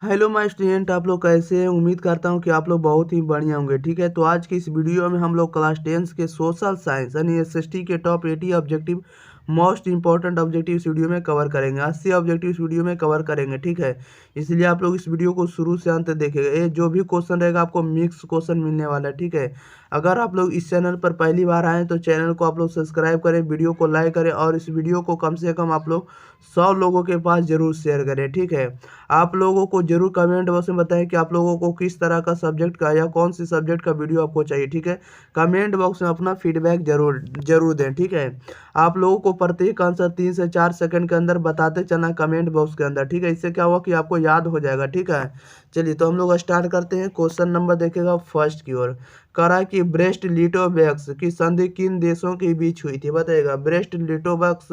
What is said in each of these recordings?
Hello my student, आप लोग कैसे हैं। उम्मीद करता हूं कि आप लोग बहुत ही बढ़िया होंगे। ठीक है, तो आज की इस वीडियो में हम लोग क्लास 10 के सोशल साइंस यानी एसएसटी के top 80 objective most important objective इस वीडियो में कवर करेंगे। 80 ऑब्जेक्टिव इस वीडियो में कवर करेंगे। ठीक है, इसलिए आप लोग इस वीडियो को शुरू से अंत तक देखेंगे। ये जो भी क्वेश्चन रहेगा आपको मिक्स क्वेश्चन मिलने वाला है। ठीक है, अगर आप लोग इस चैनल पर पहली बार आए तो चैनल को आप लोग सब्सक्राइब करें, वीडियो को लाइक करें और इस वीडियो को कम से कम आप लोग 100 लोगों के पास जरूर शेयर करें। ठीक है, आप लोगों को जरूर कमेंट बॉक्स में बताएं कि आप लोगों को किस तरह का सब्जेक्ट का या कौन सी सब्जेक्ट का वीडियो आपको चाहिए। ठीक है, कमेंट बॉक्स में अपना फीडबैक जरूर जरूर दें। ठीक है, आप लोगों को प्रत्येक आंसर 3 से 4 सेकंड के अंदर बताते चलना कमेंट बॉक्स के अंदर। ठीक है, इससे क्या हुआ कि आपको याद हो जाएगा। ठीक है, चलिए तो हम लोग स्टार्ट करते हैं। क्वेश्चन नंबर देखेगा फर्स्ट की ओर। करा कि ब्रेस्ट लिटोवैक्स की संधि किन देशों के बीच हुई थी, बताइएगा। ब्रेस्ट लिटोवैक्स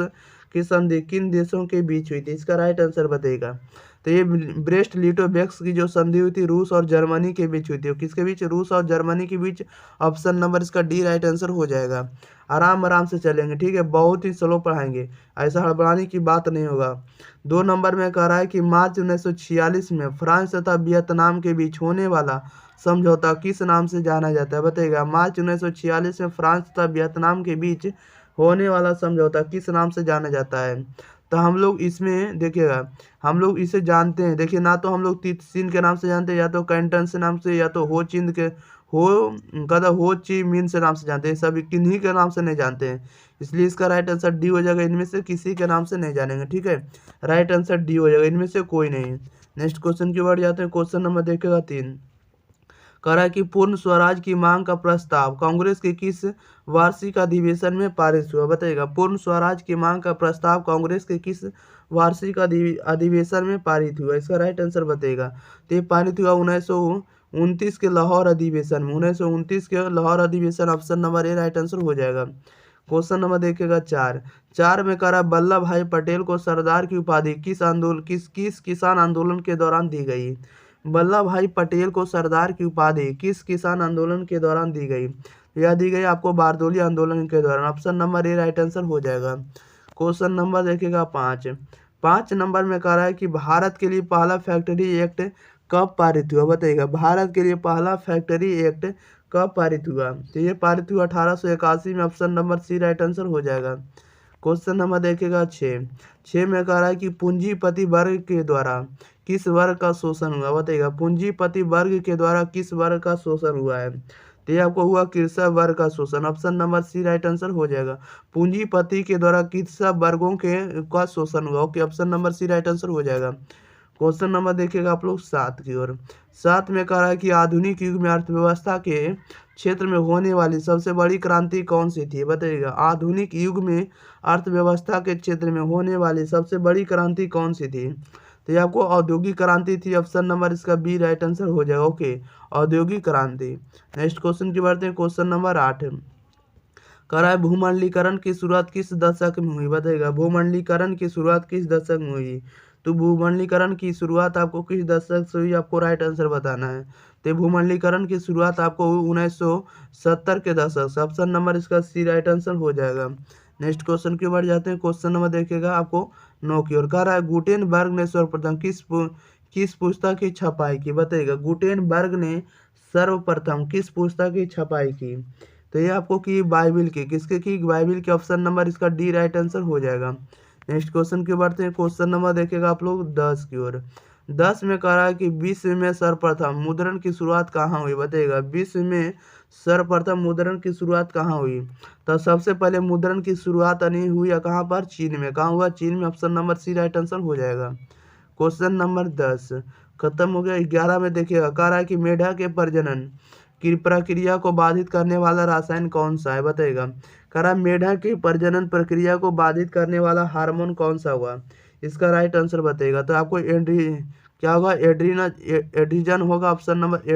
की संधि किन देशों के बीच हुई थी, इसका राइट आंसर बताइएगा। तो ये ब्रेस्ट लिटोवैक्स की जो संधि हुई थी रूस और जर्मनी के बीच हुई थी। किसके बीच? रूस और जर्मनी के बीच। ऑप्शन नंबर इसका डी राइट आंसर हो जाएगा। आराम आराम से चलेंगे। ठीक है, बहुत ही स्लो पढ़ाएंगे, ऐसा हड़बड़ाने की बात नहीं होगा। 2 नंबर में कह रहा है कि मार्च 1946 में फ्रांस तथा वियतनाम के बीच होने वाला समझौता किस नाम से जाना जाता है, बताइएगा। मार्च 1946 में फ्रांस तथा वियतनाम के बीच होने वाला समझौता किस नाम से जाना जाता है? तो हम लोग इसमें देखिएगा, हम लोग इसे जानते हैं। देखिए, ना तो हम लोग तीन के नाम से जानते हैं, या तो कैंटन से नाम से, या तो हो चिंद के हो कदा हो ची मिन से नाम से जानते हैं। सभी किन्हीं के नाम से नहीं जानते हैं, इसलिए इसका राइट आंसर डी हो जाएगा। इनमें से किसी के नाम से नहीं जानेंगे। ठीक है, राइट आंसर डी हो जाएगा, इनमें से कोई नहीं। नेक्स्ट क्वेश्चन की ओर जाते हैं। क्वेश्चन नंबर देखेगा 3। कह रहा है कि पूर्ण स्वराज की मांग का प्रस्ताव कांग्रेस के किस वार्षिक अधिवेशन में पारित हुआ, बताइएगा। पूर्ण स्वराज की मांग का प्रस्ताव कांग्रेस के किस वार्षिक अधिवेशन में पारित हुआ, इसका राइट आंसर बताइएगा। तो ये पारित हुआ 1929 के लाहौर अधिवेशन में। 1929 के लाहौर अधिवेशन, option number A right answer हो जाएगा। क्वेश्चन नंबर देखेगा 4 में करा वल्लभ भाई पटेल को सरदार की उपाधि किस किसान आंदोलन के दौरान दी गई। वल्लभ भाई पटेल को सरदार की उपाधि किस किसान आंदोलन के दौरान दी गई? यह दी गई आपको बारदोली आंदोलन के दौरान। Option number A right answer हो जाएगा। क्वेश्चन नंबर देखेगा 5 नंबर में कह रहा है कि भारत के लिए पहला फैक्ट्री एक्ट कब पारित हुआ, बताइएगा। भारत के लिए पहला फैक्ट्री एक्ट कब पारित हुआ? तो ये पारित हुआ 1881 में। Option number C right answer हो जाएगा। क्वेश्चन नंबर देखेगा 6 में कह रहा है कि पूंजीपति वर्ग के द्वारा किस वर्ग का शोषण हुआ, बताइएगा। पूंजीपति वर्ग के द्वारा किस वर्ग का शोषण हुआ है? तो ये आपको हुआ कृषक वर्ग का शोषण। Option number C right answer हो जाएगा। पूंजीपति के द्वारा कृषक वर्गों के का शोषण हुआ। Okay, option number C right answer हो जाएगा। क्वेश्चन नंबर देखिएगा आप लोग 7 की ओर। 7 में कह रहा है कि आधुनिक युग में अर्थव्यवस्था के क्षेत्र में होने वाली सबसे बड़ी क्रांति कौन सी थी, बताइएगा। आधुनिक युग में अर्थव्यवस्था के क्षेत्र में होने वाली सबसे बड़ी क्रांति कौन सी थी? तो ये आपको औद्योगिक क्रांति थी। ऑप्शन नंबर इसका बी राइट आंसर हो जाएगा। ओके, औद्योगिक क्रांति। नेक्स्ट क्वेश्चन की बढ़ते हैं। क्वेश्चन नंबर 8 कह रहा है भूमंडलीकरण की शुरुआत किस दशक में हुई, बताइएगा। भूमंडलीकरण की शुरुआत किस दशक में हुई? तो भूमंडलीकरण की शुरुआत आपको किस दशक से हुई, आपको राइट आंसर बताना है। तो भूमंडलीकरण की शुरुआत आपको 1970 के दशक से। ऑप्शन नंबर इसका सी राइट आंसर हो जाएगा। नेक्स्ट क्वेश्चन की ओर जाते हैं। क्वेश्चन नंबर देखिएगा आपको 9 की ओर। कह रहा है गुटेनबर्ग ने सर्वप्रथम किस पुस्तक की छपाई की, बताइएगा। गुटेनबर्ग ने सर्वप्रथम किस पुस्तक की छपाई की? तो ये आपको की बाइबिल की। किसके की? बाइबिल के। ऑप्शन नंबर इसका डी राइट आंसर हो जाएगा। नेक्स्ट क्वेश्चन की बढ़ते हैं। क्वेश्चन नंबर देखिएगा आप लोग 10 की ओर। 10 में कह रहा है कि विश्व में सर्वप्रथम मुद्रण की शुरुआत कहाँ हुई, बताइएगा। विश्व में सर्वप्रथम मुद्रण की शुरुआत कहाँ हुई? तो सबसे पहले मुद्रण की शुरुआत नहीं हुई कहाँ पर? चीन में। कहाँ हुआ? चीन में। Option number C right answer हो जाएगा। क्वेश्चन नंबर 10 खत्म हो गया। 11 में देखिएगा, कह रहा है कि मेढक के प्रजनन की प्रक्रिया को बाधित करने वाला रसायन कौन सा है, बताइएगा। कह रहा है मेढक की प्रजनन प्रक्रिया को बाधित करने वाला हार्मोन कौन सा हुआ, इसका राइट आंसर बताइएगा। तो आपको क्या होगा? एड्रीजन होगा। ऑप्शन नंबर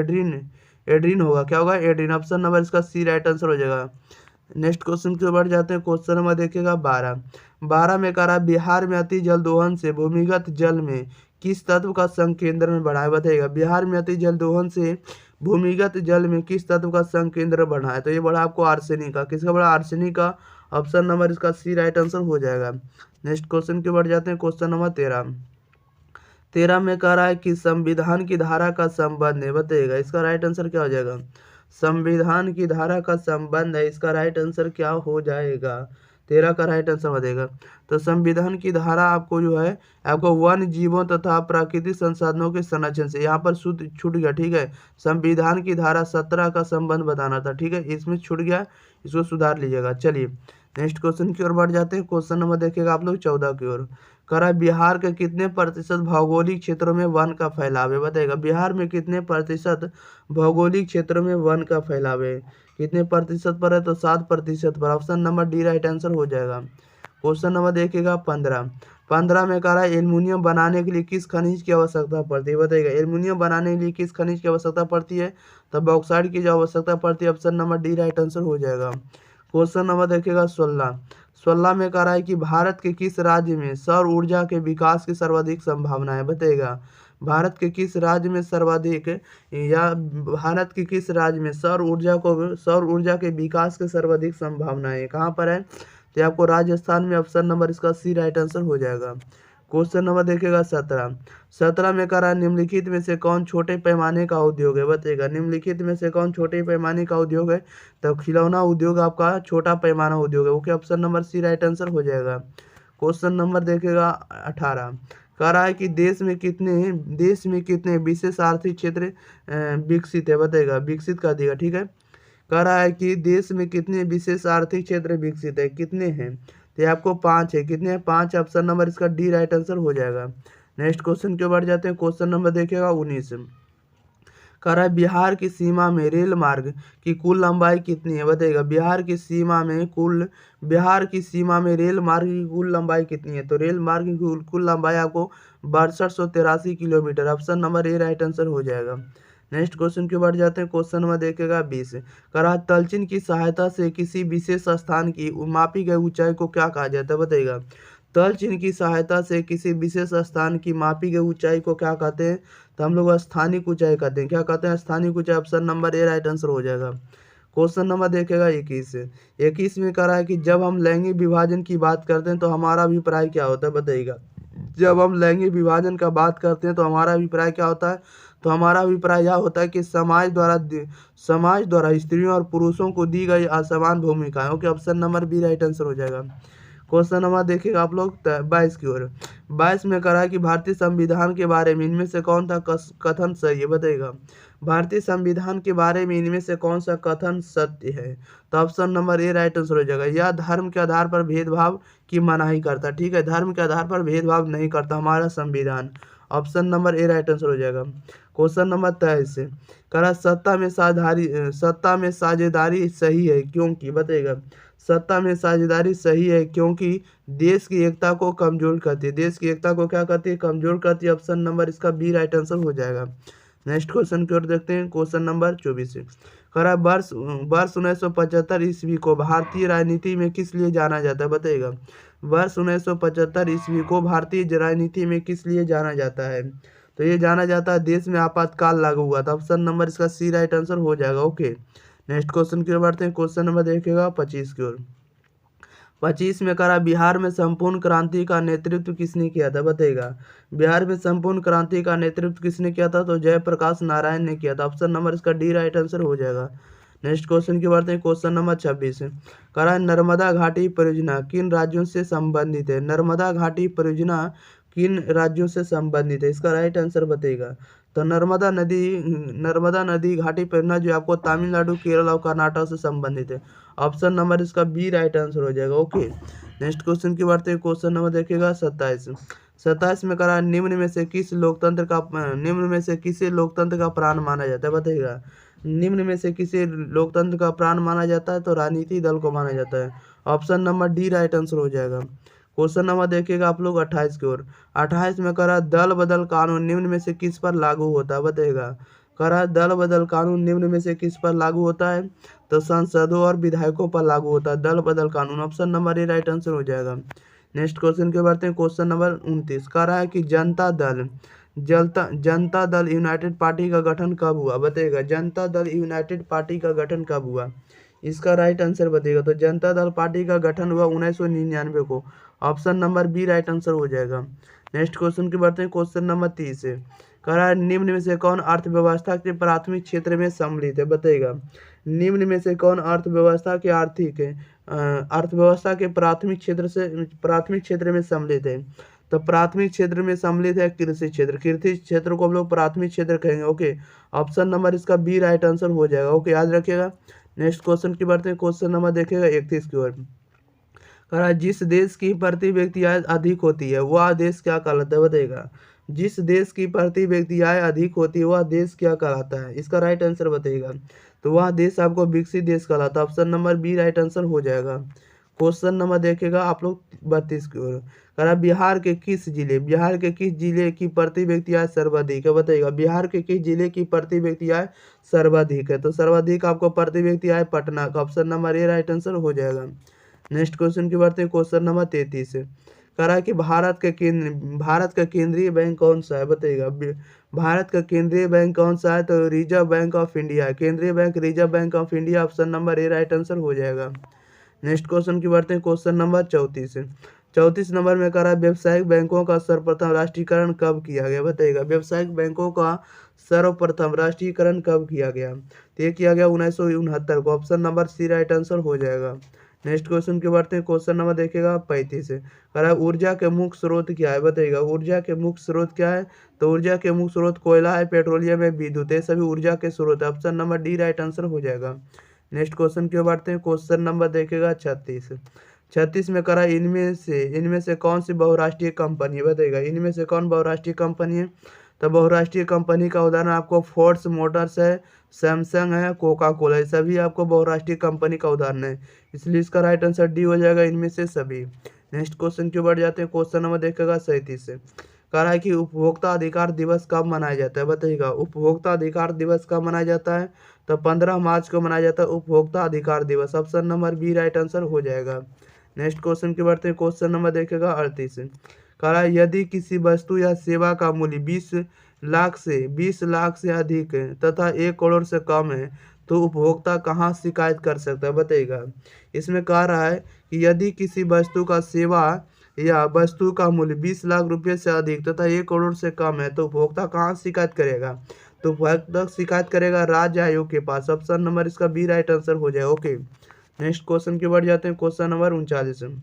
एड्रीन होगा। क्या होगा? एड्रीन। ऑप्शन नंबर इसका सी राइट आंसर हो जाएगा। नेक्स्ट क्वेश्चन की ओर बढ़ जाते हैं। क्वेश्चन नंबर देखिएगा 12 में कह रहा है बिहार में अति जल दोहन से भूमिगत जल में किस तत्व का संकेंद्रण बढ़ा है, बताइएगा। बिहार में अति जल दोहन से भूमिगत जल में किस तत्व का संकेंद्रण बढ़ा है? तो ये बढ़ा आपको आर्सेनिक का। किसका बढ़ा? आर्सेनिक का। ऑप्शन नंबर इसका सी राइट आंसर हो जाएगा। नेक्स्ट क्वेश्चन की बढ़ जाते हैं। क्वेश्चन नंबर 13 13 में कह रहा है कि संविधान की धारा का संबंध है, बताइएगा इसका राइट आंसर क्या हो जाएगा। संविधान की धारा का संबंध है, इसका राइट आंसर क्या हो जाएगा। 13 का राइट आंसर हो जाएगा। तो संविधान की धारा आपको जो है आपको वन जीवों तथा प्राकृतिक संसाधनों के संरक्षण से, यहाँ पर शुद्ध छूट गया, ठीक है। संविधान की धारा 17 का संबंध बताना था, ठीक है, इसमें छूट गया, इसको सुधार लीजिएगा। चलिए नेक्स्ट क्वेश्चन की ओर बढ़ जाते हैं। क्वेश्चन नंबर देखिएगा आप लोग 14 की ओर। कह रहा है बिहार के कितने प्रतिशत भौगोलिक क्षेत्रों में वन का फैलाव है, बताएगा बिहार में कितने प्रतिशत भौगोलिक क्षेत्रों में वन का फैलाव है। कितने प्रतिशत पर है, तो 7% पर। Option number D right answer हो जाएगा। क्वेश्चन नंबर देखिएगा 15 में कह रहा है एल्युमिनियम बनाने के लिए किस खनिज की आवश्यकता पड़ती है, बताइएगा एल्युमिनियम बनाने के लिए किस खनिज की आवश्यकता पड़ती है, तो बॉक्साइट की जो आवश्यकता पड़ती है। Option number D right answer हो जाएगा। क्वेश्चन नंबर देखिएगा 16 में कह रहा है कि भारत के किस राज्य में सौर ऊर्जा के विकास की सर्वाधिक संभावना है, बताइएगा भारत के किस राज्य में सर्वाधिक, या भारत के किस राज्य में सौर ऊर्जा के विकास की सर्वाधिक संभावना है, कहाँ पर है, तो आपको राजस्थान में। ऑप्शन नंबर इसका सी राइट आंसर हो जाएगा। क्वेश्चन नंबर देखिएगा 17 में कह रहा है निम्नलिखित में से कौन छोटे पैमाने का उद्योग है, बताइएगा निम्नलिखित में से कौन छोटे पैमाने का उद्योग है, तो खिलौना उद्योग आपका छोटा पैमाना उद्योग है। Okay, option number C right answer हो जाएगा। क्वेश्चन नंबर देखिएगा 18 कह रहा है कि देश में कितने विशेष आर्थिक क्षेत्र विकसित है, बताइएगा विकसित कर देगा, ठीक है। कह रहा है कि देश में कितने विशेष आर्थिक क्षेत्र विकसित है, कितने हैं, तो ये आपको 5 है। कितने हैं, 5। ऑप्शन नंबर इसका डी राइट आंसर हो जाएगा। नेक्स्ट क्वेश्चन के बढ़ जाते हैं। क्वेश्चन नंबर देखिएगा 19 कह रहा है बिहार की सीमा में रेल मार्ग की कुल लंबाई कितनी है, बताइएगा बिहार की सीमा में रेल मार्ग की कुल लंबाई कितनी है, तो रेल मार्ग की कुल लंबाई आपको 6283 kilometre. Option number A right answer हो जाएगा। नेक्स्ट क्वेश्चन के बढ़ जाते हैं। क्वेश्चन नंबर देखिएगा 20 कह रहा है तलचिन की सहायता से किसी विशेष स्थान की मापी गई ऊंचाई को क्या कहा जाता है, बताइएगा तलचिन की सहायता से किसी विशेष स्थान की मापी गई ऊंचाई को क्या कहते हैं, तो हम लोग स्थानिक ऊंचाई कहते हैं। क्या कहते हैं, स्थानिक ऊंचाई। Option number A right answer हो जाएगा। क्वेश्चन नंबर देखिएगा 21 में कह रहा है कि जब हम लैंगिक विभाजन की बात करते हैं तो हमारा अभिप्राय क्या होता है, बताइएगा जब हम लैंगिक विभाजन का बात करते हैं तो हमारा अभिप्राय क्या होता है, तो हमारा अभिप्राय यह होता है कि समाज द्वारा स्त्रियों और पुरुषों को दी गई असमान भूमिकाएं। Okay, option number B right answer हो जाएगा। क्वेश्चन नंबर देखिएगा आप लोग 22 की ओर। 22 में कह रहा है कि भारतीय संविधान के बारे में इनमें से कौन सा कथन सही है, बताइएगा भारतीय संविधान के बारे में इनमें से कौन सा कथन सत्य है, तो option number A right answer हो जाएगा। यह धर्म के आधार पर भेदभाव की मनाही करता, ठीक है, धर्म के आधार पर भेदभाव नहीं करता हमारा संविधान। Option number A right answer हो जाएगा। क्वेश्चन नंबर 23 कह रहा सत्ता में साझेदारी सही है क्योंकि, बताइएगा सत्ता में साझेदारी सही है क्योंकि देश की एकता को कमजोर करती है। देश की एकता को क्या करती है, कमजोर करती है। ऑप्शन नंबर इसका बी राइट आंसर हो जाएगा। नेक्स्ट क्वेश्चन की ओर देखते हैं। क्वेश्चन नंबर 24 कह रहा है वर्ष 1975 ईस्वी को भारतीय राजनीति में किस लिए जाना जाता है, बताइएगा वर्ष 1975 ईस्वी को भारतीय राजनीति में किस लिए जाना जाता है, तो ये जाना जाता है देश में आपातकाल लागू हुआ था। ऑप्शन नंबर इसका सी राइट आंसर हो जाएगा। ओके, नेक्स्ट क्वेश्चन की ओर बढ़ते हैं। क्वेश्चन नंबर देखिएगा 25 की ओर। 25 में कह रहा बिहार में संपूर्ण क्रांति का नेतृत्व किसने किया था, बताइएगा बिहार में संपूर्ण क्रांति का नेतृत्व किसने किया था, तो जयप्रकाश नारायण ने किया था। ऑप्शन नंबर इसका डी राइट आंसर हो जाएगा। नेक्स्ट क्वेश्चन की बढ़ते हैं। क्वेश्चन नंबर 26 कह रहा है नर्मदा घाटी परियोजना किन राज्यों से संबंधित है, नर्मदा घाटी परियोजना किन राज्यों से संबंधित है, इसका राइट आंसर बताइएगा। तो नर्मदा नदी घाटी परियोजना जो आपको तमिलनाडु, केरल और कर्नाटक से संबंधित है। ऑप्शन नंबर इसका बी राइट आंसर हो जाएगा। ओके, नेक्स्ट क्वेश्चन की बात है। क्वेश्चन नंबर देखिएगा 27 में करा निम्न में से किसे लोकतंत्र का प्राण माना जाता है, बताइएगा निम्न में से किसे लोकतंत्र का प्राण माना जाता है, तो राजनीतिक दल को माना जाता है। Option number D right answer हो जाएगा। क्वेश्चन नंबर देखिएगा आप लोग 28 की ओर। 28 में करा दल बदल कानून निम्न में से किस पर लागू होता है, बताइएगा करा दल बदल कानून निम्न में से किस पर लागू होता है, तो सांसदों और विधायकों पर लागू होता है दल बदल कानून। Option number A right answer हो जाएगा। नेक्स्ट क्वेश्चन के बढ़ते हैं। क्वेश्चन नंबर 29 कह रहा है कि जनता दल यूनाइटेड पार्टी का गठन कब हुआ, बताइएगा जनता दल यूनाइटेड पार्टी का गठन कब हुआ, इसका राइट आंसर बताइएगा। तो जनता दल पार्टी का गठन हुआ 1999 को। Option number B right answer हो जाएगा। नेक्स्ट क्वेश्चन की बढ़ते हैं क्वेश्चन नंबर 30 है। कह रहा है निम्न में से कौन अर्थव्यवस्था के प्राथमिक क्षेत्र में सम्मिलित है, बताइएगा। निम्न में से कौन अर्थव्यवस्था के अर्थव्यवस्था के प्राथमिक क्षेत्र में सम्मिलित है। तो प्राथमिक क्षेत्र में सम्मिलित है कृषि क्षेत्र। कृषि क्षेत्र को हम लोग प्राथमिक क्षेत्र कहेंगे। ओके, ऑप्शन नंबर इसका बी राइट आंसर हो जाएगा। ओके, याद रखिएगा। नेक्स्ट क्वेश्चन की बढ़ते हैं क्वेश्चन नंबर देखिएगा 31 की ओर। कह रहा है जिस देश की प्रति व्यक्ति आय अधिक होती है वह देश क्या कहलाता है, बताइएगा। जिस देश की प्रति व्यक्ति आय अधिक होती है वह देश क्या कहलाता है, इसका राइट आंसर बताइएगा। तो वह देश आपको विकसित देश कहलाता है। Option number B right answer हो जाएगा। क्वेश्चन नंबर देखिएगा आप लोग 32 की ओर। कह रहा है बिहार के किस जिले की प्रति व्यक्ति आय सर्वाधिक है, बताइएगा। बिहार के किस जिले की प्रति व्यक्ति आय सर्वाधिक है। तो सर्वाधिक आपको प्रति व्यक्ति आय पटना का। Option number A right answer हो जाएगा। नेक्स्ट क्वेश्चन की बात है क्वेश्चन नंबर 33 है। कह रहा है कि भारत का केंद्रीय बैंक कौन सा है, बताइएगा। भारत का केंद्रीय बैंक कौन सा है। तो रिजर्व बैंक ऑफ इंडिया है। केंद्रीय bank reserve bank of India. Option number A right answer हो जाएगा। नेक्स्ट क्वेश्चन की बात है क्वेश्चन नंबर 34 है। 34 नंबर में कह रहा है व्यावसायिक बैंकों का सर्वप्रथम राष्ट्रीयकरण कब किया गया, बताइएगा। व्यावसायिक बैंकों का सर्वप्रथम राष्ट्रीयकरण कब किया गया। तो ये किया गया 1969 को। Option number C right answer हो जाएगा। नेक्स्ट क्वेश्चन की बढ़ते हैं क्वेश्चन नंबर देखिएगा 35 है। कह रहा है ऊर्जा के मुख्य स्रोत क्या है, बताइएगा। ऊर्जा के मुख्य स्रोत क्या है। तो ऊर्जा के मुख्य स्रोत कोयला है, पेट्रोलियम है, विद्युत है, सभी ऊर्जा के स्रोत है। Option number D right answer हो जाएगा। नेक्स्ट क्वेश्चन की बढ़ते हैं क्वेश्चन नंबर देखिएगा 36 में करा इनमें से कौन सी बहुराष्ट्रीय कंपनी है, बताइएगा। इनमें से कौन बहुराष्ट्रीय कंपनी है। तो बहुराष्ट्रीय कंपनी का उदाहरण आपको फोर्ड्स मोटर्स है, सैमसंग है, कोका कोला, सभी आपको बहुराष्ट्रीय कंपनी का उदाहरण है। इसलिए इसका राइट आंसर डी हो जाएगा, इनमें से सभी। नेक्स्ट क्वेश्चन की बढ़ जाते हैं क्वेश्चन नंबर देखिएगा 37 से। कह रहा है कि उपभोक्ता अधिकार दिवस कब मनाया जाता है, बताइएगा। उपभोक्ता अधिकार दिवस कब मनाया जाता है। तो 15 मार्च को मनाया जाता है उपभोक्ता अधिकार दिवस। Option number B right answer हो जाएगा। नेक्स्ट क्वेश्चन की बढ़ते हैं क्वेश्चन नंबर देखिएगा 38। कह रहा है यदि किसी वस्तु या सेवा का मूल्य 20 लाख से अधिक है तथा 1 करोड़ से कम है तो उपभोक्ता कहाँ शिकायत कर सकता है, बताइएगा। इसमें कह रहा है कि यदि किसी वस्तु का सेवा या वस्तु का मूल्य 20 लाख रुपये से अधिक तथा 1 करोड़ से कम है तो उपभोक्ता कहाँ शिकायत करेगा। तो उपभोक्ता शिकायत करेगा राज्य आयोग के पास। ऑप्शन नंबर इसका बी राइट आंसर हो जाए। ओके, नेक्स्ट क्वेश्चन की बढ़ जाते हैं क्वेश्चन नंबर 39।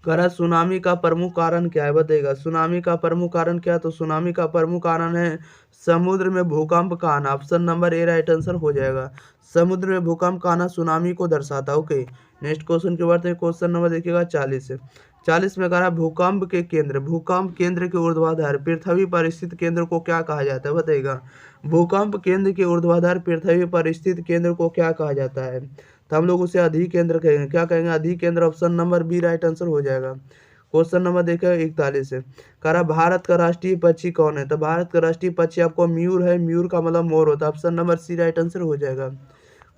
कह रहा सुनामी का प्रमुख कारण क्या है, बताइएगा। सुनामी का प्रमुख कारण क्या है। तो सुनामी का प्रमुख कारण है समुद्र में भूकंप का आना। Option number A right answer हो जाएगा। समुद्र में भूकंप का आना सुनामी को दर्शाता है। ओके, नेक्स्ट क्वेश्चन की बात है क्वेश्चन नंबर देखिएगा 40 में कह रहा है भूकंप केंद्र के ऊर्ध्वाधर पृथ्वी पर स्थित केंद्र को क्या कहा जाता है, बताइएगा। भूकंप केंद्र के ऊर्ध्वाधर पृथ्वी पर स्थित केंद्र को क्या कहा जाता है। तो हम लोग उसे अधिक केंद्र कहेंगे। क्या कहेंगे, अधिक केंद्र। Option number B right answer हो जाएगा। क्वेश्चन नंबर देखिएगा 41 है। कह रहा भारत का राष्ट्रीय पक्षी कौन है। तो भारत का राष्ट्रीय पक्षी आपको मयूर है। मयूर का मतलब मोर होता है। Option number C right answer हो जाएगा।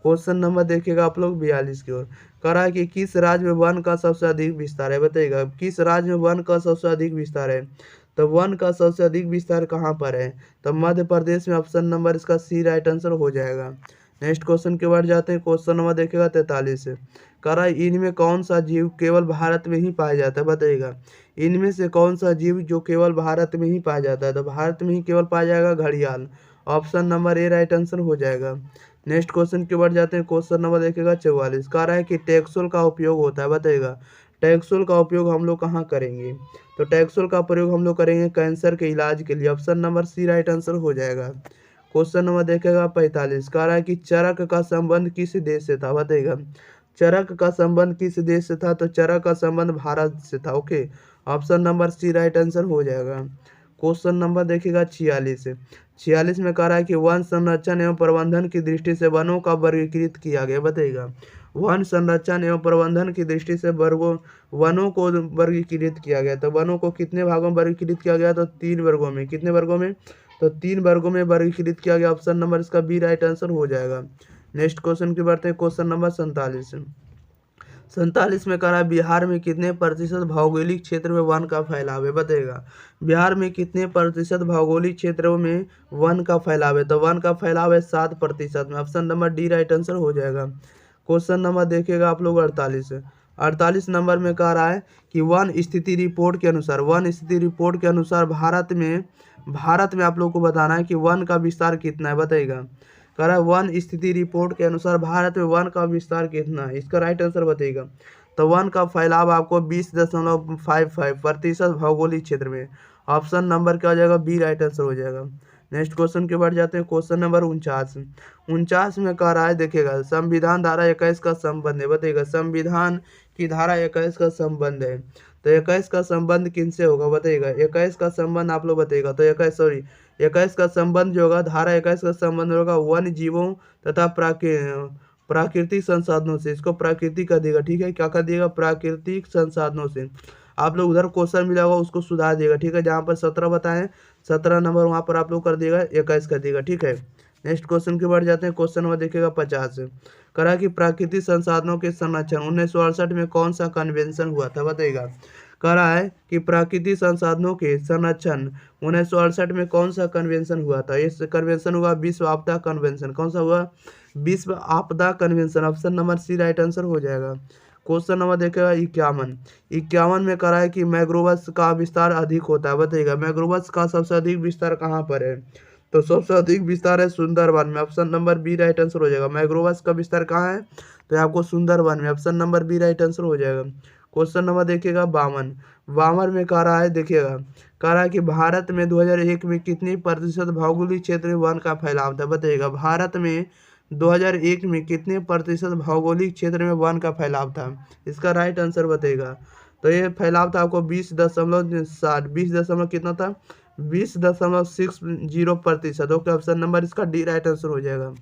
क्वेश्चन नंबर देखिएगा आप लोग 42 की ओर। कह रहा है कि किस राज्य में वन का सबसे अधिक विस्तार है, बताइएगा। किस राज्य में वन का सबसे अधिक विस्तार है। तो वन का सबसे अधिक विस्तार कहाँ पर है। तो मध्य प्रदेश में। ऑप्शन नंबर इसका सी राइट आंसर हो जाएगा। नेक्स्ट क्वेश्चन के बाद जाते हैं क्वेश्चन नंबर देखिएगा 43 से। कह रहा है इनमें कौन सा जीव केवल भारत में ही पाया जाता है, बताइएगा। इनमें से कौन सा जीव जो केवल भारत में ही पाया जाता है। तो भारत में ही केवल पाया जाएगा घड़ियाल। Option number A right answer हो जाएगा। नेक्स्ट क्वेश्चन के बाद जाते हैं क्वेश्चन नंबर देखिएगा 44। कह रहा है कि टैक्सोल का उपयोग होता है, बताइएगा। टैक्सोल का उपयोग हम लोग कहाँ करेंगे। तो टैक्सोल का प्रयोग हम लोग करेंगे कैंसर के इलाज के लिए। Option number C right answer हो जाएगा। क्वेश्चन नंबर देखेगा 45। कह रहा है कि चरक का संबंध किस देश से था, बताइएगा। चरक का संबंध किस देश से था। तो चरक का संबंध भारत से था। Okay, option number C right answer हो जाएगा। क्वेश्चन नंबर देखिएगा 46 में कह रहा है कि वन संरक्षण एवं प्रबंधन की दृष्टि से वनों का वर्गीकृत किया गया, बताइएगा। वन संरक्षण एवं प्रबंधन की दृष्टि से वनों को वर्गीकृत किया गया। तो वनों को कितने भागों में वर्गीकृत किया गया। तो 3 वर्गों में। कितने वर्गों में। तो 3 वर्गों में वर्गीकृत किया गया। ऑप्शन नंबर इसका बी राइट आंसर हो जाएगा। नेक्स्ट क्वेश्चन की बात है क्वेश्चन नंबर 47 में कह रहा है बिहार में कितने प्रतिशत भौगोलिक क्षेत्र में वन का फैलाव है, बताइएगा। बिहार में कितने प्रतिशत भौगोलिक क्षेत्रों में वन का फैलाव है। तो वन का फैलाव है 7% में। Option number D right answer हो जाएगा। क्वेश्चन नंबर देखिएगा आप लोग 48 48 नंबर में कह रहा है कि वन स्थिति रिपोर्ट के अनुसार, वन स्थिति रिपोर्ट के अनुसार भारत में आप लोग को बताना है कि वन का विस्तार कितना है, बताइएगा। कह रहा है वन स्थिति रिपोर्ट के अनुसार भारत में वन का विस्तार कितना है, इसका राइट आंसर बताइएगा। तो वन का फैलाव आपको 20.55% भौगोलिक क्षेत्र में, ऑप्शन नंबर क्या हो जाएगा, बी राइट आंसर हो जाएगा। नेक्स्ट क्वेश्चन के बढ़ जाते हैं, क्वेश्चन नंबर 49 में कह रहा है, देखिएगा, संविधान धारा 21 का संबंध है, बताइएगा। संविधान की धारा 21 का संबंध है, तो 21 का संबंध किनसे होगा, बताइएगा। 21 का संबंध आप लोग बताइएगा। तो 21 का संबंध जो होगा, धारा 21 का संबंध होगा वन जीवों तथा प्राकृतिक संसाधनों से। इसको प्राकृतिक कर देगा, ठीक है। क्या कर दिएगा, प्राकृतिक संसाधनों से। आप लोग उधर क्वेश्चन मिला होगा उसको सुधार देगा, ठीक है। जहाँ पर 17 बताएं, 17 नंबर वहाँ पर आप लोग कर देगा 21 कर देगा, ठीक है। नेक्स्ट क्वेश्चन के बढ़ जाते हैं, क्वेश्चन नंबर देखिएगा 50। करा कि प्राकृतिक संसाधनों के संरक्षण 1968 में कौन सा कन्वेंशन हुआ था, बताइएगा। कह रहा है कि प्राकृतिक संसाधनों के संरक्षण 1968 में कौन सा कन्वेंशन हुआ था। इस कन्वेंशन हुआ विश्व आपदा कन्वेंशन। कौन सा हुआ, विश्व आपदा convention. Option number C right answer हो जाएगा। क्वेश्चन नंबर देखेगा 51 में कह रहा है कि मैंग्रोव्स का विस्तार अधिक होता है, बताइएगा। मैंग्रोव्स का सबसे अधिक विस्तार कहाँ पर है, तो सबसे अधिक विस्तार है सुंदरवन में, option number B right answer हो जाएगा। मैंग्रोव्स का विस्तार कहाँ है, तो आपको सुंदरवन में, option number B right answer हो जाएगा। क्वेश्चन नंबर देखिएगा 52 में कह रहा है, देखिएगा, कह रहा है कि भारत में 2001 में कितनी प्रतिशत भौगोलिक क्षेत्र में वन का फैलाव था, बताइएगा। भारत में 2001 में कितने प्रतिशत भौगोलिक क्षेत्र में वन का फैलाव था, इसका राइट आंसर बताइएगा। तो ये फैलाव था आपको 20.60 कितना था, 20.60%। ओके, ऑप्शन नंबर इसका डी राइट आंसर हो जाएगा।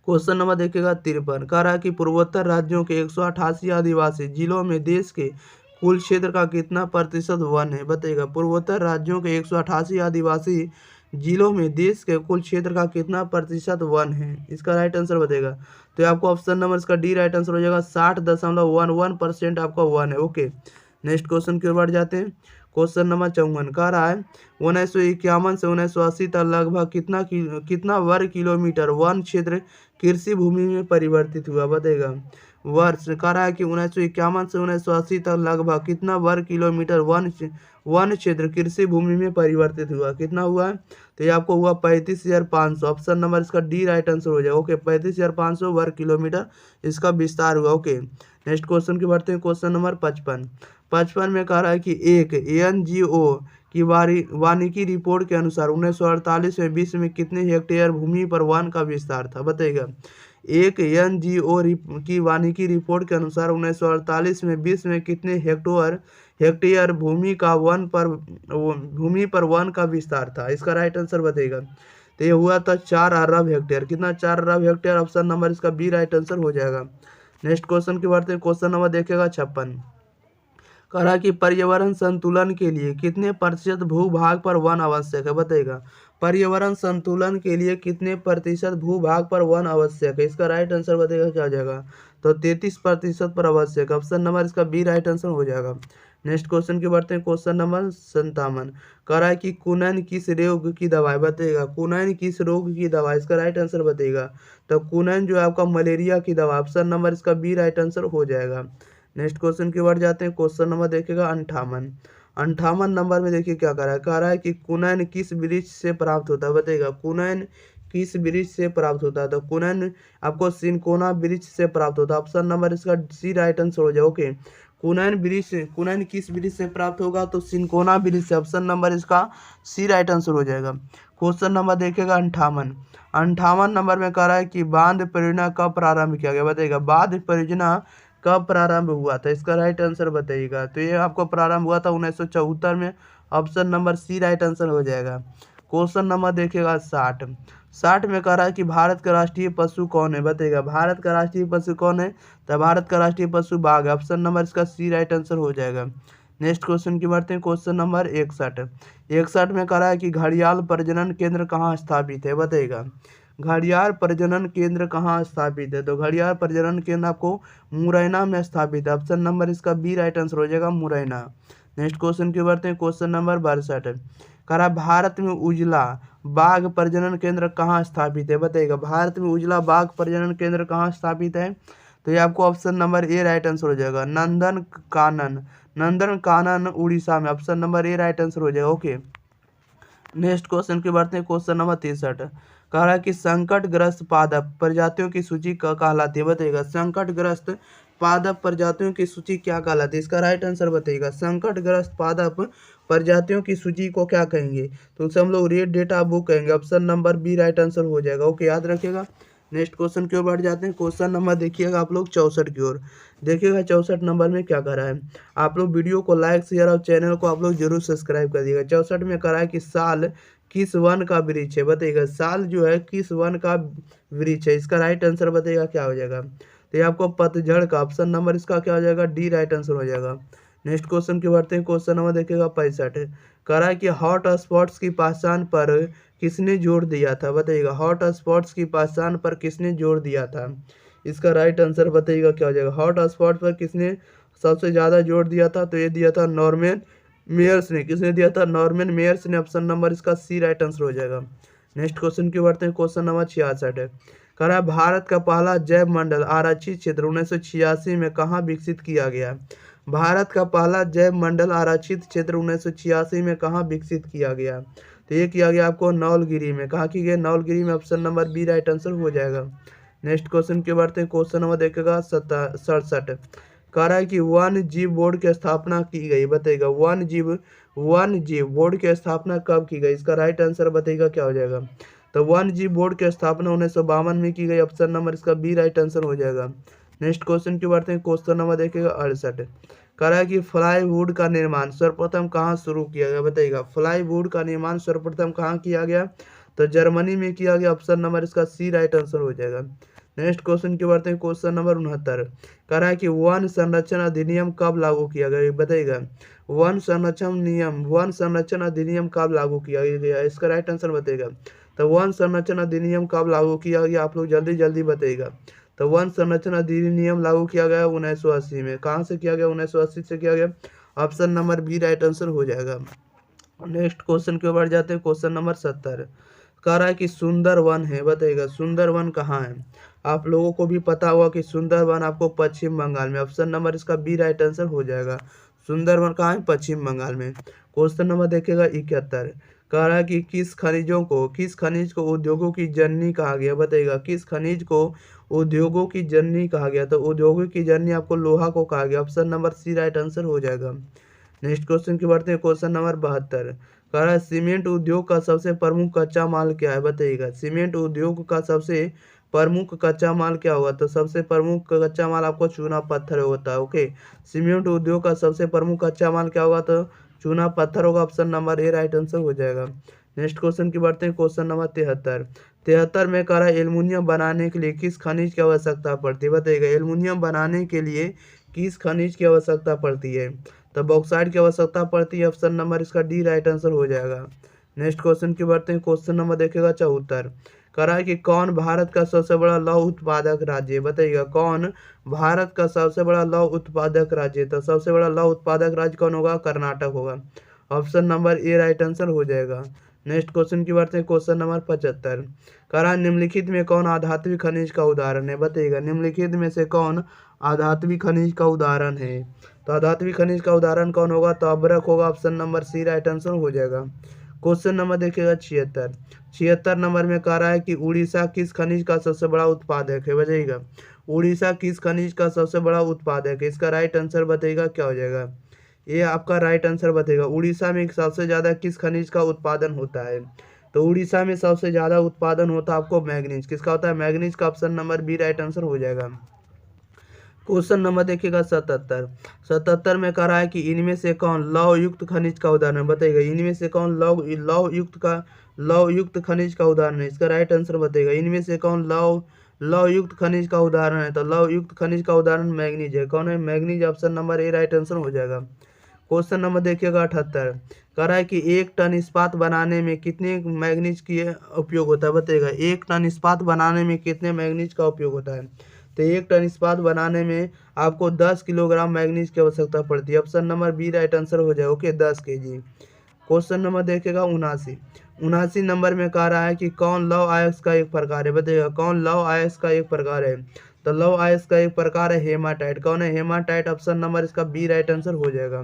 क्वेश्चन नंबर देखिएगा 53। कह रहा है कि पूर्वोत्तर राज्यों के 188 आदिवासी जिलों में देश के कुल क्षेत्र का कितना प्रतिशत वन है, बताइएगा। पूर्वोत्तर राज्यों के 188 आदिवासी जिलों में देश के कुल क्षेत्र का कितना प्रतिशत वन है, इसका राइट आंसर बताइएगा। तो आपको ऑप्शन नंबर इसका डी राइट आंसर हो जाएगा। 60.11% आपका वन है। ओके, नेक्स्ट क्वेश्चन की ओर बढ़ जाते हैं। क्वेश्चन नंबर 54 कह रहा है 1951 से 1980 तक लगभग कितना वर्ग किलोमीटर वन क्षेत्र कृषि भूमि में परिवर्तित हुआ, बताइएगा। वर्ष कह रहा है कि 1951 से 1980 तक लगभग कितना वर्ग किलोमीटर वन क्षेत्र कृषि भूमि में परिवर्तित हुआ, कितना हुआ है, तो ये आपको हुआ 35,500। ऑप्शन नंबर इसका डी राइट आंसर हो जाएगा। ओके, 35,500 वर्ग किलोमीटर इसका विस्तार हुआ। ओके, नेक्स्ट क्वेश्चन की बढ़ते हैं। क्वेश्चन नंबर 55 में कह रहा है कि एक एनजीओ की वानिकी रिपोर्ट के अनुसार 1948 में विश्व में कितने हेक्टेयर भूमि पर वन का विस्तार था, बताइएगा। एक एनजीओ की वानिकी रिपोर्ट के अनुसार 1948 में विश्व में कितने हेक्टेयर भूमि पर वन का विस्तार था, इसका राइट आंसर बताइएगा। तो ये हुआ था 4 अरब हेक्टेयर। कितना, 4 अरब हेक्टेयर। ऑप्शन नंबर इसका बी राइट आंसर हो जाएगा। नेक्स्ट क्वेश्चन की बढ़ते हैं। क्वेश्चन नंबर देखिएगा 56। कह रहा कि पर्यावरण संतुलन के लिए कितने प्रतिशत भूभाग पर वन आवश्यक है, बताइएगा। पर्यावरण संतुलन के लिए कितने प्रतिशत भूभाग पर वन आवश्यक है, इसका राइट आंसर बताइएगा क्या हो जाएगा, तो 33% पर आवश्यक। ऑप्शन नंबर इसका बी राइट आंसर हो जाएगा। नेक्स्ट क्वेश्चन की बढ़ते हैं। क्वेश्चन नंबर 57 कह रहा है कि कुनैन किस रोग की दवाई, बताइएगा। कुनैन किस रोग की दवा, इसका राइट आंसर बताइएगा। तो कुनैन जो है आपका मलेरिया की दवा, ऑप्शन नंबर इसका बी राइट आंसर हो जाएगा। नेक्स्ट क्वेश्चन की बढ़ जाते हैं। क्वेश्चन नंबर देखिएगा 58 नंबर में देखिए क्या कह रहा है कि कुनैन किस वृक्ष से प्राप्त होता है, बताइएगा। कुनैन किस वृक्ष से प्राप्त होता है, तो कुनैन आपको सिनकोना वृक्ष से प्राप्त होता है। ऑप्शन नंबर इसका सी राइट आंसर हो जाए। ओके, कुनैन किस वृक्ष से प्राप्त होगा, तो सिनकोना वृक्ष से। ऑप्शन नंबर इसका सी राइट आंसर हो जाएगा। क्वेश्चन नंबर देखिएगा 58 नंबर में कह रहा है कि बांध परियोजना कब प्रारंभ किया गया, बताइएगा। बांध परियोजना कब प्रारंभ हुआ था, इसका राइट आंसर बताइएगा। तो ये आपको प्रारंभ हुआ था 1974 में। Option number C right answer हो जाएगा। क्वेश्चन नंबर देखिएगा 60 में कह रहा है कि भारत का राष्ट्रीय पशु कौन है, बताइएगा। भारत का राष्ट्रीय पशु कौन है, तो भारत का राष्ट्रीय पशु बाघ है। ऑप्शन नंबर इसका सी राइट आंसर हो जाएगा। नेक्स्ट क्वेश्चन की बढ़ते हैं। क्वेश्चन नंबर 61 में कह रहा है कि घड़ियाल प्रजनन केंद्र कहाँ स्थापित है, बताइएगा। घड़ियाल प्रजनन केंद्र कहाँ स्थापित है, तो घड़ियाल प्रजनन केंद्र आपको मुरैना में स्थापित है। ऑप्शन नंबर इसका बी राइट आंसर हो जाएगा, मुरैना। नेक्स्ट क्वेश्चन की बढ़ते हैं। क्वेश्चन नंबर 62 कह रहा भारत में उजला बाघ प्रजनन केंद्र कहाँ स्थापित है, बताइएगा। भारत में उजला बाघ प्रजनन केंद्र कहाँ स्थापित है, तो ये आपको option number A right answer हो जाएगा। नंदन कानन, नंदन कानन उड़ीसा में, option number A right answer हो जाएगा। ओके, नेक्स्ट क्वेश्चन की बढ़ते हैं। क्वेश्चन नंबर 63 कह रहा है कि संकटग्रस्त पादप प्रजातियों की सूची कहलाती है, बताइएगा। संकटग्रस्त पादप प्रजातियों की सूची क्या कहलाती है, इसका राइट आंसर बताइएगा। संकटग्रस्त पादप प्रजातियों की सूची को क्या कहेंगे, तो उसे हम लोग रेड डेटा बुक कहेंगे। Option number B right answer हो जाएगा। ओके, याद रखिएगा। नेक्स्ट क्वेश्चन की ओर बढ़ जाते हैं। क्वेश्चन नंबर देखिएगा आप लोग 64 की ओर। देखिएगा 64 नंबर में क्या कर रहा है। आप लोग वीडियो को लाइक शेयर और चैनल को आप लोग जरूर सब्सक्राइब कर दिएगा। 64 में कर रहा है कि साल किस वन का वृक्ष है, बताइएगा। साल जो है किस वन का वृक्ष है, इसका राइट आंसर बताइएगा क्या हो जाएगा। तो ये आपको पतझड़ का, ऑप्शन नंबर इसका क्या हो जाएगा, डी राइट आंसर हो जाएगा। नेक्स्ट क्वेश्चन की बढ़ते हैं। क्वेश्चन नंबर देखिएगा 65 कह रहा है कि हॉट स्पॉट्स की पहचान पर किसने जोर दिया था, बताइएगा। हॉट स्पॉट्स की पहचान पर किसने जोर दिया था, इसका राइट आंसर बताइएगा क्या हो जाएगा। हॉट स्पॉट पर किसने सबसे ज़्यादा जोर दिया था, तो ये दिया था नॉर्मन मेयर्स ने। किसने दिया था, नॉर्मन मेयर्स ने। ऑप्शन नंबर इसका सी राइट आंसर हो जाएगा। नेक्स्ट क्वेश्चन की बढ़ते हैं। क्वेश्चन नंबर 66 है, कह रहा है भारत का पहला जैव मंडल आरक्षित क्षेत्र 1986 में कहाँ विकसित किया गया। भारत का पहला जैव मंडल आरक्षित क्षेत्र 1986 में कहाँ विकसित किया गया, तो ये किया गया आपको नौलगिरी में। कहाँ की गई, नौलगिरी में। Option number B right answer हो जाएगा। नेक्स्ट क्वेश्चन की बढ़ते हैं। क्वेश्चन नंबर देखेगा 67 कह रहा है कि वन जीव बोर्ड की स्थापना की गई, बताइएगा। वन जीव बोर्ड की स्थापना कब की गई, इसका राइट आंसर बताइएगा क्या हो जाएगा। तो वन जीव बोर्ड की स्थापना 1952 में की गई। ऑप्शन नंबर इसका बी राइट आंसर हो जाएगा। नेक्स्ट क्वेश्चन की बढ़ते हैं। क्वेश्चन नंबर देखिएगा 68 कह रहा है कि फ्लाईवुड का निर्माण सर्वप्रथम कहाँ शुरू किया गया, बताइएगा। फ्लाईवुड का निर्माण सर्वप्रथम कहाँ किया गया, तो जर्मनी में किया गया। ऑप्शन नंबर इसका सी राइट आंसर हो जाएगा। नेक्स्ट क्वेश्चन की बढ़ते हैं। क्वेश्चन नंबर 69 कह रहा है कि वन संरक्षण अधिनियम कब लागू किया गया, बताइएगा। वन संरक्षण अधिनियम कब लागू किया गया, इसका राइट आंसर बताइएगा। तो वन संरक्षण अधिनियम कब लागू किया गया, आप लोग जल्दी जल्दी बताइएगा। तो वन संरक्षण अधिनियम लागू किया गया 1980 में। कहाँ से किया गया, 1980 से किया गया। Option number B right answer हो जाएगा। नेक्स्ट क्वेश्चन के ऊपर जाते हैं। क्वेश्चन नंबर 70 कह रहा है कि सुंदरवन है, बताइएगा। सुंदरवन कहाँ है, आप लोगों को भी पता होगा कि सुंदरवन आपको पश्चिम बंगाल में। ऑप्शन नंबर इसका बी राइट आंसर हो जाएगा। सुंदरवन कहाँ है, पश्चिम बंगाल में। क्वेश्चन नंबर देखिएगा 71 कह रहा है कि किस खनिज को उद्योगों की जननी कहा गया, बताइएगा। किस खनिज को उद्योगों की जननी कहा गया, तो उद्योगों की जननी आपको लोहा को कहा गया। Option number C right answer हो जाएगा। नेक्स्ट क्वेश्चन की बढ़ते हैं। क्वेश्चन नंबर 72 कह रहा है सीमेंट उद्योग का सबसे प्रमुख कच्चा माल क्या है, बताइएगा। सीमेंट उद्योग का सबसे प्रमुख कच्चा माल क्या होगा, तो सबसे प्रमुख कच्चा माल आपको चूना पत्थर होता है। ओके, सीमेंट उद्योग का सबसे प्रमुख कच्चा माल क्या होगा, तो चूना पत्थर होगा। Option number A right answer हो जाएगा। नेक्स्ट क्वेश्चन की बढ़ते हैं। क्वेश्चन नंबर 73 में कह रहा है एल्युमिनियम बनाने के लिए किस खनिज की आवश्यकता पड़ती है, बताइएगा। एल्युमिनियम बनाने के लिए किस खनिज की आवश्यकता पड़ती है, तो बॉक्साइट की आवश्यकता पड़ती है। ऑप्शन नंबर इसका डी राइट आंसर हो जाएगा। नेक्स्ट क्वेश्चन की बढ़ते हैं। क्वेश्चन नंबर देखिएगा 74 कह रहा है कि कौन भारत का सबसे बड़ा लौह उत्पादक राज्य है, बताइएगा। कौन भारत का सबसे बड़ा लौह उत्पादक राज्य है, तो सबसे बड़ा लौह उत्पादक राज्य कौन होगा, कर्नाटक होगा। Option number A right answer हो जाएगा। नेक्स्ट क्वेश्चन की बढ़ते हैं। क्वेश्चन नंबर 75 कह रहा है निम्नलिखित में कौन आधात्मिक खनिज का उदाहरण है, बताइएगा। निम्नलिखित में से कौन आधात्मिक खनिज का उदाहरण है, तो आधात्मिक खनिज का उदाहरण कौन होगा, तो अभ्रक होगा। Option number C right answer हो जाएगा। क्वेश्चन नंबर देखिएगा 76 नंबर में कह रहा है कि उड़ीसा किस खनिज का सबसे बड़ा उत्पादक है, बताइएगा। उड़ीसा किस खनिज का सबसे बड़ा उत्पादक है, इसका राइट आंसर बताइएगा क्या हो जाएगा। ये आपका राइट आंसर बताइएगा। उड़ीसा में सबसे ज़्यादा किस खनिज का उत्पादन होता है, तो उड़ीसा में सबसे ज़्यादा उत्पादन होता है आपको मैग्नीज। किसका होता है, मैग्नीज का। Option number B right answer हो जाएगा। क्वेश्चन नंबर देखिएगा 77 में कह रहा है कि इनमें से कौन लौह युक्त खनिज का उदाहरण, बताइएगा। इनमें से कौन लौह युक्त खनिज का उदाहरण है, इसका राइट आंसर बताइएगा। इनमें से कौन लौह युक्त खनिज का उदाहरण है, तो लौह युक्त खनिज का उदाहरण मैग्नीज है। कौन है, manganese. Option number A right answer हो जाएगा। क्वेश्चन नंबर देखिएगा 78 कह रहा है कि 1 टन इस्पात बनाने में कितने मैग्नीज की उपयोग होता है, बताइएगा। 1 टन इस्पात बनाने में कितने मैग्नीज का उपयोग होता है, तो 1 टन इस्पात बनाने में आपको 10 किलोग्राम मैग्नीज की आवश्यकता पड़ती है। Option number B right answer हो जाए। Okay, 10 kg। क्वेश्चन नंबर देखिएगा 79 नंबर में कह रहा है कि कौन लौह अयस्क का एक प्रकार है, बताइएगा। कौन लौह अयस्क का एक प्रकार है, तो लव आयस का एक प्रकार है हेमाटाइट। कौन है? हेमाटाइट। ऑप्शन नंबर इसका बी राइट आंसर हो जाएगा।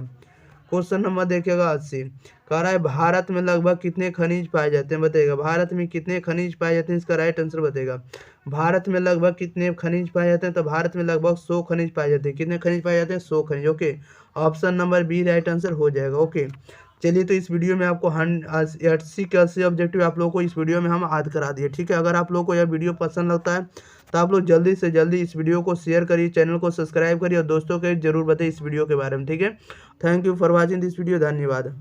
क्वेश्चन नंबर देखिएगा 80। कह रहा है भारत में लगभग कितने खनिज पाए जाते हैं, बताइएगा। भारत में कितने खनिज पाए जाते हैं, इसका राइट आंसर बताइएगा। भारत में लगभग कितने खनिज पाए जाते हैं, तो भारत में लगभग 100 खनिज पाए जाते हैं। कितने खनिज पाए जाते हैं? 100 खनिज। Okay, option number B right answer हो जाएगा। ओके, चलिए, तो इस वीडियो में आपको 80 के 80 ऑब्जेक्टिव आप लोगों को इस वीडियो में हम याद करा दिए। ठीक है, अगर आप लोगों को यह वीडियो पसंद लगता है तो आप लोग जल्दी से जल्दी इस वीडियो को शेयर करिए, चैनल को सब्सक्राइब करिए और दोस्तों के जरूर बताइए इस वीडियो के बारे में। ठीक है, thank you for watching this video. धन्यवाद।